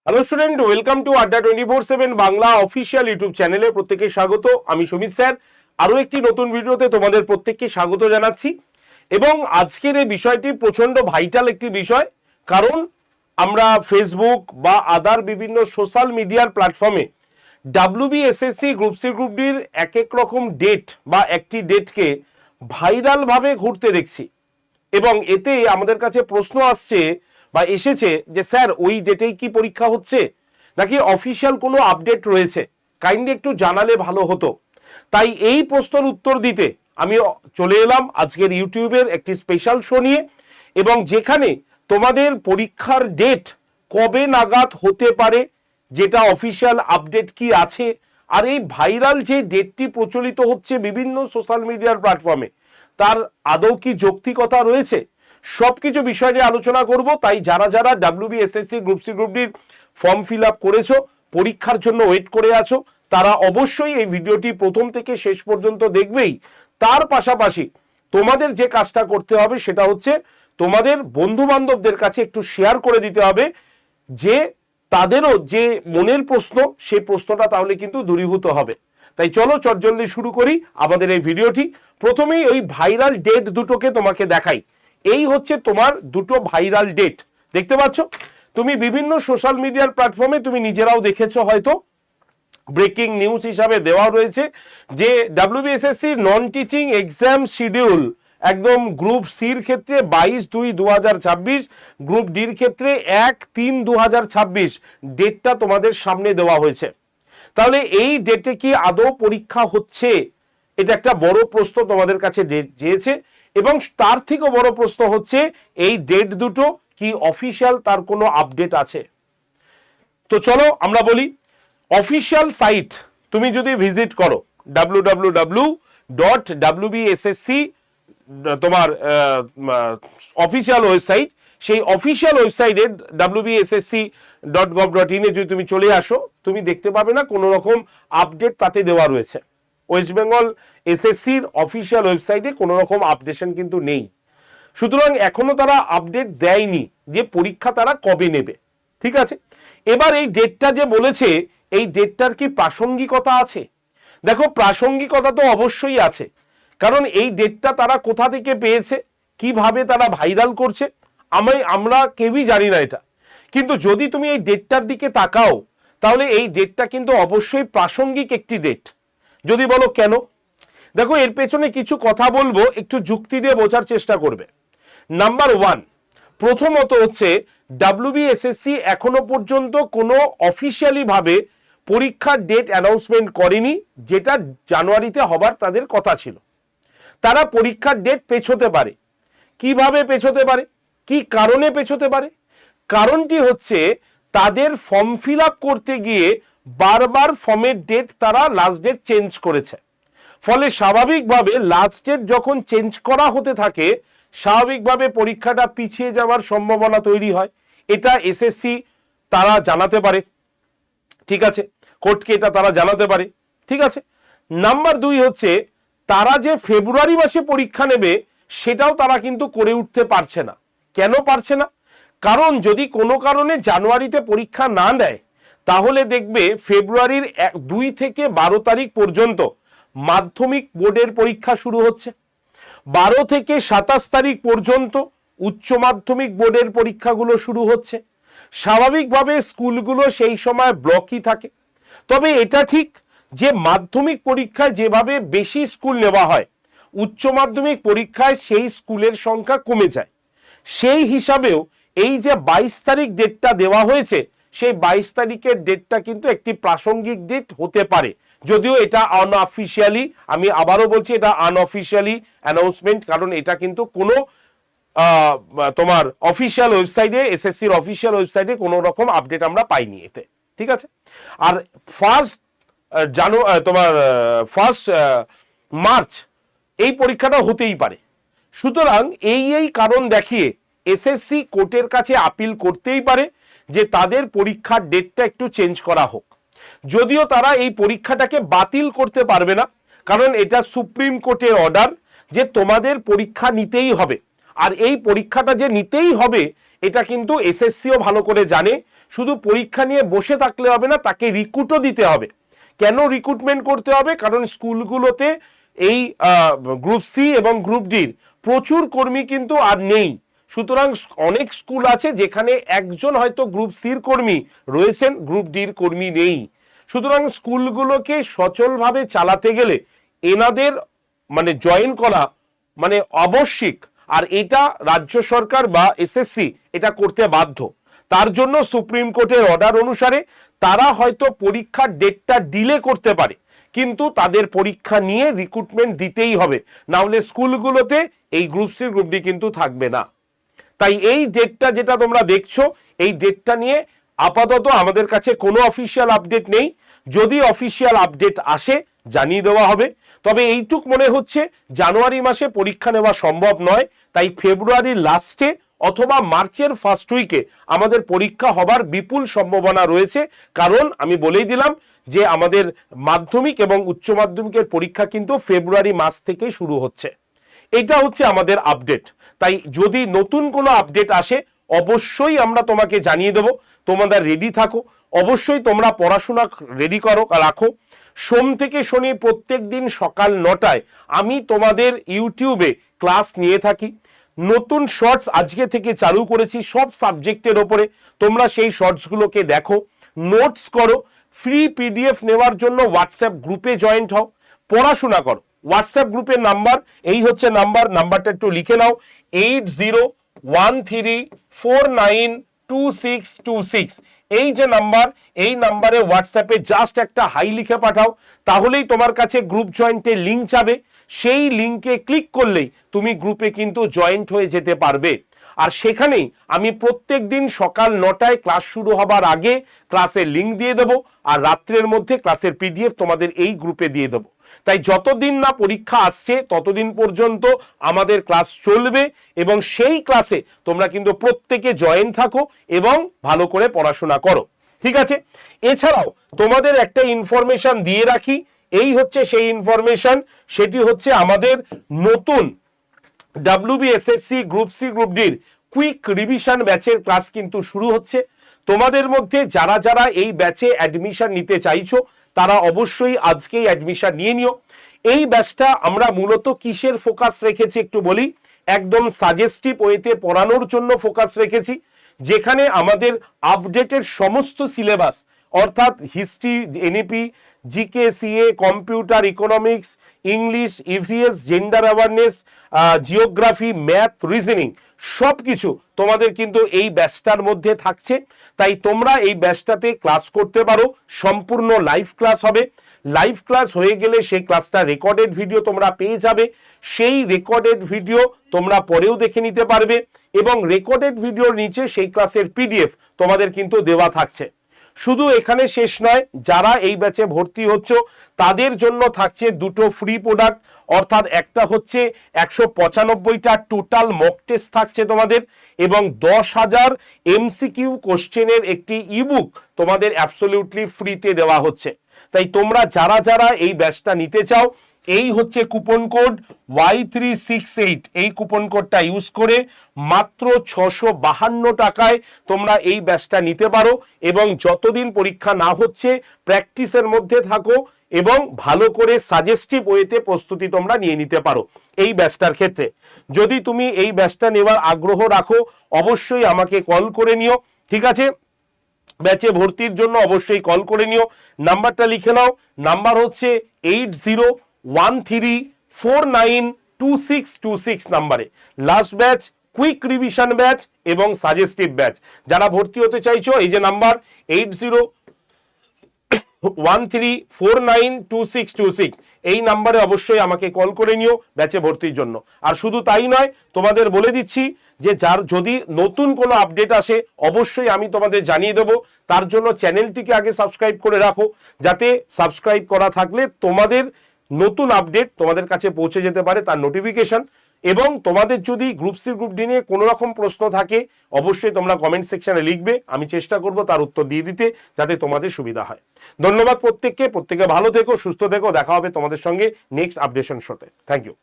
Hello student, welcome to আড্ডা 24/7 Bangla official YouTube চ্যানেলে প্রত্যেককে স্বাগত। আমি সুমিত স্যার আরও একটি নতুন ভিডিওতে তোমাদের প্রত্যেককে স্বাগত জানাচ্ছি। এবং আজকের এই বিষয়টি প্রচণ্ড ভাইটাল একটি বিষয়, কারণ আমরা ফেসবুক বা আদার বিভিন্ন সোশ্যাল মিডিয়ার প্ল্যাটফর্মে ডাব্লিউবিএসএসসি গ্রুপ সি গ্রুপ ডির এক এক রকম ডেট বা একটি ডেটকে ভাইরালভাবে ঘুরতে দেখছি। এবং এতে আমাদের কাছে প্রশ্ন আসছে বা এসেছে যে স্যার ওই ডেটেই কি পরীক্ষা হচ্ছে নাকি অফিসিয়াল কোনো আপডেট রয়েছে, কাইন্ডলি একটু জানালে ভালো হতো। তাই এই প্রশ্নের উত্তর দিতে আমি চলে এলাম আজকের ইউটিউবের একটি স্পেশাল শো নিয়ে, এবং যেখানে তোমাদের পরীক্ষার ডেট কবে নাগাদ হতে পারে, যেটা অফিসিয়াল আপডেট কি আছে, আর এই ভাইরাল যে ডেটটি প্রচলিত হচ্ছে বিভিন্ন সোশ্যাল মিডিয়ার প্ল্যাটফর্মে তার আদৌ কি যৌক্তিকতা রয়েছে, সবকিছু বিষয় নিয়ে আলোচনা করব। তাই যারা যারা ডাব্লিউবিএসএসসি গ্রুপ সি গ্রুপ ডির ফর্ম ফিল আপ করেছো, পরীক্ষার জন্য ওয়েট করে আছো, তারা অবশ্যই এই ভিডিওটি প্রথম থেকে শেষ পর্যন্ত দেখবেই। তার পাশাপাশি তোমাদের যে কাজটা করতে হবে সেটা হচ্ছে তোমাদের বন্ধু বান্ধবদের কাছে একটু শেয়ার করে দিতে হবে, যে তাদেরও যে মনের প্রশ্ন সেই প্রশ্নটা তাহলে কিন্তু দূরীভূত হবে। তাই চলো চটজলদি শুরু করি আমাদের এই ভিডিওটি। প্রথমেই ওই ভাইরাল ডেট দুটোকে তোমাকে দেখাই। এই হচ্ছে তোমার দুটো ভাইরাল ডেট, দেখতে পাচ্ছ তুমি বিভিন্ন সোশ্যাল মিডিয়ার প্ল্যাটফর্মে, তুমি নিজেরাও দেখেছো হয়তো, ব্রেকিং নিউজ হিসাবে দেওয়া রয়েছে যে WBSSC non teaching exam schedule একদম গ্রুপ সির ক্ষেত্রে 22/2/2026, গ্রুপ ডির ক্ষেত্রে 1/3/2026 ডেটটা তোমাদের সামনে দেওয়া হয়েছে। তাহলে এই ডেটে কি আদৌ পরীক্ষা হচ্ছে, এটা একটা বড় প্রশ্ন তোমাদের কাছে যেয়েছে। এবং তার থেকেও বড় প্রশ্ন হচ্ছে এই ডেট দুটো কি অফিসিয়াল, তার কোনো আপডেট আছে? তো চলো আমরা বলি, অফিসিয়াল সাইট তুমি যদি ভিজিট করো www.wbssc তোমার অফিসিয়াল ওয়েবসাইট, সেই অফিসিয়াল ওয়েবসাইটে wbssc.gov.in এ যদি তুমি চলে আসো, তুমি দেখতে পাবে না কোনো রকম আপডেট তাতে দেওয়া রয়েছে। ওয়েস্ট বেঙ্গল এসএসসির অফিসিয়াল ওয়েবসাইটে কোনো রকম আপডেশন কিন্তু নেই। সুতরাং এখনো তারা আপডেট দেয়নি যে পরীক্ষা তারা কবে নেবে। ঠিক আছে, এবার এই ডেটটা যে বলেছে, এই ডেটটার কি প্রাসঙ্গিকতা আছে? দেখো, প্রাসঙ্গিকতা তো অবশ্যই আছে, কারণ এই ডেটটা তারা কোথা থেকে পেয়েছে, কিভাবে তারা ভাইরাল করছে, আমরা কেউই জানি না এটা। কিন্তু যদি তুমি এই ডেটটার দিকে তাকাও, তাহলে এই ডেটটা কিন্তু অবশ্যই প্রাসঙ্গিক একটি ডেট। যদি বলো কেন, দেখো এর পেছনে কিছু কথা বলবো, একটু যুক্তি দিয়ে বোঝার চেষ্টা করবে। নাম্বার ওয়ান, প্রথমত হচ্ছে ডাব্লিউবিএসএসসি এখনো পর্যন্ত কোনো অফিসিয়ালি ভাবে পরীক্ষার ডেট অ্যানাউন্সমেন্ট করেনি, যেটা জানুয়ারিতে হবার তাদের কথা ছিল। তারা পরীক্ষার ডেট পেছোতে পারে। কিভাবে পেছোতে পারে, কি কারণে পেছোতে পারে? কারণটি হচ্ছে তাদের ফর্ম ফিল আপ করতে গিয়ে বারবার ফর্মের ডেট তারা লাস্ট ডেট চেঞ্জ করেছে। ফলে স্বাভাবিকভাবে লাস্ট ডেট যখন চেঞ্জ করা হতে থাকে, স্বাভাবিকভাবে পরীক্ষাটা পিছিয়ে যাওয়ার সম্ভাবনা তৈরি হয়। এটা এসএসসি তারা জানাতে পারে, ঠিক আছে, কোর্টকে এটা তারা জানাতে পারে, ঠিক আছে। নাম্বার দুই হচ্ছে তারা যে ফেব্রুয়ারি মাসে পরীক্ষা নেবে সেটাও তারা কিন্তু করে উঠতে পারছে না। কেন পারছে না? কারণ যদি কোনো কারণে জানুয়ারিতে পরীক্ষা না নেয়, তাহলে দেখবে ফেব্রুয়ারির 2 থেকে 12 তারিখ পর্যন্ত মাধ্যমিক বোর্ডের পরীক্ষা শুরু হচ্ছে। 12 থেকে 27 তারিখ পর্যন্ত উচ্চ মাধ্যমিক বোর্ডের পরীক্ষাগুলো শুরু হচ্ছে। স্বাভাবিকভাবে স্কুলগুলো সেই সময় ব্লকই থাকে। তবে এটা ঠিক যে মাধ্যমিক পরীক্ষায় যেভাবে বেশি স্কুল নেওয়া হয়, উচ্চ মাধ্যমিক পরীক্ষায় সেই স্কুলের সংখ্যা কমে যায়। সেই হিসাবেও এই যে 22 তারিখ ডেটটা দেওয়া হয়েছে, সেই 22 তারিখের ডেটটা কিন্তু একটি প্রাসঙ্গিক ডেট হতে পারে, যদিও এটা আনঅফিসিয়ালি, আমি আবারও বলছি এটা আনঅফিসিয়ালি অ্যানাউন্সমেন্ট, কারণ এটা কিন্তু কোনো তোমার অফিসিয়াল ওয়েবসাইটে, এসএসসির অফিসিয়াল ওয়েবসাইটে কোনো রকম আপডেট আমরা পাইনি এতে, ঠিক আছে। আর ফার্স্ট মার্চ এই পরীক্ষাটা হতেই পারে। সুতরাং এই কারণ দেখিয়ে এসএসসি কোর্টের কাছে আপিল করতেই পারে যে তাদের পরীক্ষার ডেটটা একটু চেঞ্জ করা হোক। যদিও তারা এই পরীক্ষাটাকে বাতিল করতে পারবে না, কারণ এটা সুপ্রিম কোর্টের অর্ডার যে তোমাদের পরীক্ষা নিতেই হবে। আর এই পরীক্ষাটা যে নিতেই হবে এটা কিন্তু এসএসসিও ভালো করে জানে। শুধু পরীক্ষা নিয়ে বসে থাকলে হবে না, তাকে রিক্রুটও দিতে হবে। কেন রিক্রুটমেন্ট করতে হবে? কারণ স্কুলগুলোতে এই গ্রুপ সি এবং গ্রুপ ডির প্রচুর কর্মী কিন্তু আর নেই। সুতরাং অনেক স্কুল আছে যেখানে একজন হয়তো গ্রুপ সির কর্মী রয়েছেন, গ্রুপ ডির কর্মী নেই। সুতরাং স্কুলগুলোকে সচলভাবে চালাতে গেলে এনাদের মানে জয়েন করা মানে আবশ্যিক, আর এটা রাজ্য সরকার বা এসএসসি এটা করতে বাধ্য। তার জন্য সুপ্রিম কোর্টের অর্ডার অনুসারে তারা হয়তো পরীক্ষার ডেটটা ডিলে করতে পারে, কিন্তু তাদের পরীক্ষা নিয়ে রিক্রুটমেন্ট দিতেই হবে, না হলে স্কুলগুলোতে এই গ্রুপ সি গ্রুপ ডি কিন্তু থাকবে না। তাই এই ডেটটা যেটা তোমরা দেখছো, এই ডেটটা নিয়ে আপাতত আমাদের কাছে কোনো অফিসিয়াল আপডেট নেই। যদি অফিসিয়াল আপডেট আসে জানিয়ে দেওয়া হবে। তবে এইটুক মনে হচ্ছে জানুয়ারি মাসে পরীক্ষা নেওয়া সম্ভব নয়, তাই ফেব্রুয়ারির লাস্টে অথবা মার্চের ফার্স্ট উইকে আমাদের পরীক্ষা হবার বিপুল সম্ভাবনা রয়েছে। কারণ আমি বলেই দিলাম যে আমাদের মাধ্যমিক এবং উচ্চ মাধ্যমিকের পরীক্ষা কিন্তু ফেব্রুয়ারি মাস থেকে শুরু হচ্ছে। এটা হচ্ছে আমাদের আপডেট। তাই যদি নতুন কোনো আপডেট আসে অবশ্যই আমরা তোমাকে জানিয়ে দেব। তোমাদের রেডি থাকো, অবশ্যই তোমরা পড়াশোনা রেডি করো, রাখো। সোম থেকে শনি প্রত্যেক দিন সকাল 9টায় আমি তোমাদের ইউটিউবে ক্লাস নিয়ে থাকি। নতুন শর্টস আজকে থেকে চালু করেছি সব সাবজেক্টের ওপরে, তোমরা সেই শর্টসগুলোকে দেখো, নোটস করো। ফ্রি পিডিএফ নেওয়ার জন্য হোয়াটসঅ্যাপ গ্রুপে জয়েন্ট হও, পড়াশোনা করো। হোয়াটসঅ্যাপ গ্রুপের নাম্বার এই হচ্ছে, নাম্বারটা একটু লিখে নাও, 8013492626। এই যে নাম্বার, এই নাম্বারে হোয়াটসঅ্যাপে জাস্ট একটা হাই লিখে পাঠাও, তাহলেই তোমার কাছে গ্রুপ জয়েন্টের লিঙ্ক যাবে। সেই লিঙ্কে ক্লিক করলেই তুমি গ্রুপে কিন্তু জয়েন্ট হয়ে যেতে পারবে। আর সেখানেই আমি প্রত্যেক দিন সকাল 9টায় ক্লাস শুরু হবার আগে ক্লাসের লিঙ্ক দিয়ে দেবো, আর রাত্রের মধ্যে ক্লাসের পিডিএফ তোমাদের এই গ্রুপে দিয়ে দেবো। তাই যতদিন না পরীক্ষা আসছে ততদিন পর্যন্ত আমাদের ক্লাস চলবে, এবং সেই ক্লাসে তোমরা কিন্তু প্রত্যেকে জয়েন থাকো এবং ভালো করে পড়াশোনা করো, ঠিক আছে? এছাড়াও তোমাদের একটা ইনফরমেশন দিয়ে রাখি, এই হচ্ছে সেই ইনফরমেশন, সেটি হচ্ছে আমাদের নতুন WBSSC গ্রুপ সি গ্রুপ ডির কুইক রিভিশন ব্যাচের ক্লাস কিন্তু শুরু হচ্ছে। তোমাদের মধ্যে যারা যারা এই ব্যাচে অ্যাডমিশন নিতে চাইছো তারা অবশ্যই আজকেই অ্যাডমিশন নিয়ে নিও। এই ব্যাচটা আমরা মূলত কিসের ফোকাস রেখেছি একটু বলি। একদম সাজেস্টিভ ওয়েতে পড়ানোর জন্য ফোকাস রেখেছি, যেখানে আমাদের আপডেটেড সমস্ত সিলেবাস অর্থাৎ history, NEP, GK, CA, computer, economics, English, EVS, gender awareness, geography, math, reasoning সব কিছু তোমাদের কিন্তু এই ব্যাচটার মধ্যে থাকছে। তাই তোমরা এই ব্যাচটাতে ক্লাস করতে পারো, সম্পূর্ণ লাইভ ক্লাস হবে। লাইভ ক্লাস হয়ে গেলে সেই ক্লাসটা রেকর্ডেড ভিডিও তোমরা পেয়ে যাবে। সেই রেকর্ডেড ভিডিও তোমরা পরেও দেখে নিতে পারবে, এবং রেকর্ডেড ভিডিওর নিচে সেই ক্লাসের পিডিএফ তোমাদের কিন্তু দেওয়া থাকছে। শুধু এখানে শেষ নয়, যারা এই ব্যাচে ভর্তি হচ্ছ তাদের জন্য থাকছে দুটো ফ্রি প্রোডাক্ট, অর্থাৎ একটা হচ্ছে 195টা টোটাল মক টেস্ট থাকছে তোমাদের, এবং 10,000 MCQ কোশ্চেনের একটি ইবুক তোমাদের অ্যাবসলিউটলি ফ্রিতে দেওয়া হচ্ছে। তাই তোমরা যারা যারা এই ব্যাচটা নিতে চাও, এই হচ্ছে কুপন কোড Y368, এই কুপন কোডটা ইউজ করে মাত্র 652 টাকায় তোমরা এই ব্যাচটা নিতে পারো, এবং যতদিন পরীক্ষা না হচ্ছে প্র্যাকটিসের মধ্যে থাকো এবং ভালো করে সাজেস্টিভ ওয়েতে প্রস্তুতি তোমরা নিয়ে নিতে পারো এই ব্যাচটার ক্ষেত্রে। যদি তুমি এই ব্যাচটা নেওয়ার আগ্রহ রাখো অবশ্যই আমাকে কল করে নিও, ঠিক আছে? ব্যাচে ভর্তির জন্য অবশ্যই কল করে নিও। নাম্বারটা লিখে নাও, নাম্বার হচ্ছে 8013492626 নাম্বারে। Last batch, quick revision batch এবং সাজেস্টিভ ব্যাচ। যারা ভর্তি হতে চাইছো এই যে নাম্বার 8013492626, এই নাম্বারে অবশ্যই আমাকে কল করে নিও ব্যাচে ভর্তির জন্য। আর শুধু তাই নয়, তোমাদের বলে দিচ্ছি যে যদি নতুন কোনো আপডেট আসে অবশ্যই আমি তোমাদের জানিয়ে দেবো। তার জন্য চ্যানেলটিকে আগে সাবস্ক্রাইব করে রাখো, যাতে সাবস্ক্রাইব করা থাকলে তোমাদের নতুন আপডেট তোমাদের কাছে পৌঁছে যেতে পারে, তার নোটিফিকেশন। এবং তোমাদের যদি গ্রুপ সি গ্রুপ ডি নিয়ে কোনো রকম প্রশ্ন থাকে অবশ্যই তোমরা কমেন্ট সেকশনে লিখবে, আমি চেষ্টা করব তার উত্তর দিয়ে দিতে যাতে তোমাদের সুবিধা হয়। ধন্যবাদ প্রত্যেককে, প্রত্যেকে ভালো থেকো, সুস্থ থেকো। দেখা হবে তোমাদের সঙ্গে নেক্সট আপডেশন শোতে। Thank you.